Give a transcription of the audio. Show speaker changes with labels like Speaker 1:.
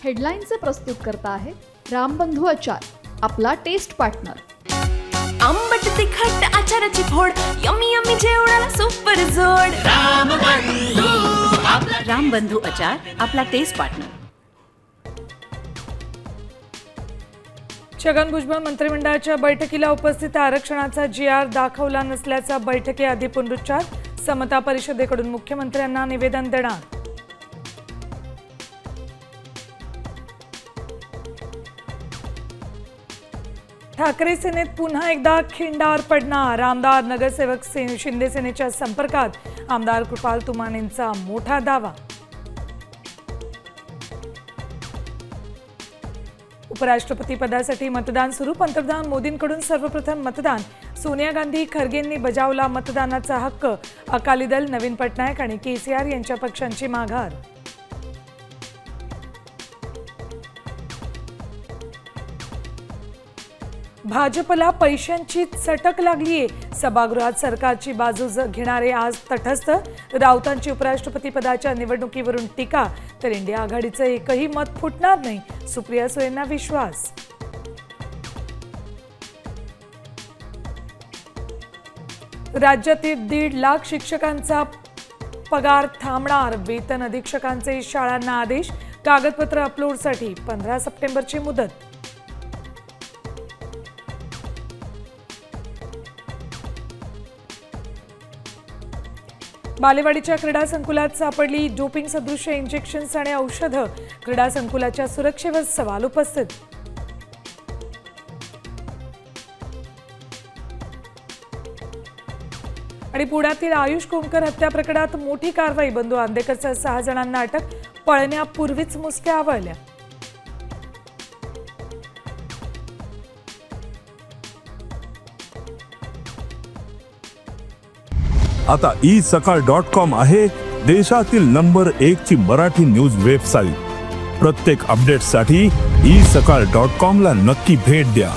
Speaker 1: हेडलाईनचे प्रस्तुतकर्ता आहेत रामबंधू आचार, आपला टेस्ट पार्टनर।
Speaker 2: आंबट तिखट आचाराची फोड, यम्मी यम्मी जेवणाला सुपर जोड। रामबंधू आचार, आपला टेस्ट पार्टनर।
Speaker 3: छगन भुजबळ मंत्रिमंडळाच्या बैठकीला उपस्थित, आरक्षणाचा GR दाखवला नसल्याचा बैठकीआधी पुनरुच्चार। समता परिषदेकडून मुख्यमंत्र्यांना निवेदन देणार। ठाकरे सेनेत पुन्हा एकदा खिंडार पडणार, आमदार नगरसेवक शिंदे सेनेच्या संपर्कात, आमदार कृपाल तुमानेंचा मोठा दावा। उपराष्ट्रपती पदासाठी मतदान सुरू, पंतप्रधान मोदींकडून सर्वप्रथम मतदान। सोनिया गांधी खरगेंनी बजावला मतदानाचा हक्क, अकाली दल, नवीन पटनायक आणि KCR यांच्या पक्षांची माघार। भाजपला पैशांची चटक लागलीये, सभागृहात सरकारची बाजू घेणारे आज तटस्थ। राऊतांची उपराष्ट्रपती पदाच्या निवडणुकीवरून टीका, तर इंडिया आघाडीचं एकही मत फुटणार नाही, सुप्रिया सुळेंना विश्वास। राज्यातील 1.5 लाख शिक्षकांचा पगार थांबणार, वेतन अधीक्षकांचे शाळांना आदेश। कागदपत्र अपलोडसाठी 15 सप्टेंबरची मुदत। बालेवाडीच्या क्रीडा संकुलात सापडली डोपिंग सदृश इंजेक्शन्स आणि औषधं, क्रीडा संकुलाच्या सुरक्षेवर सवाल उपस्थित। आणि पुण्यातील आयुष कोमकर हत्या प्रकरणात मोठी कारवाई, बंधू आंदेकरच्या 6 जणांना अटक, पळण्यापूर्वीच मुसक्या आवळल्या।
Speaker 4: आता isakal.com आहे देशातील नंबर 1 ची मराठी न्यूज वेबसाईट। प्रत्येक अपडेटसाठी isakal.com ला नक्की भेट द्या।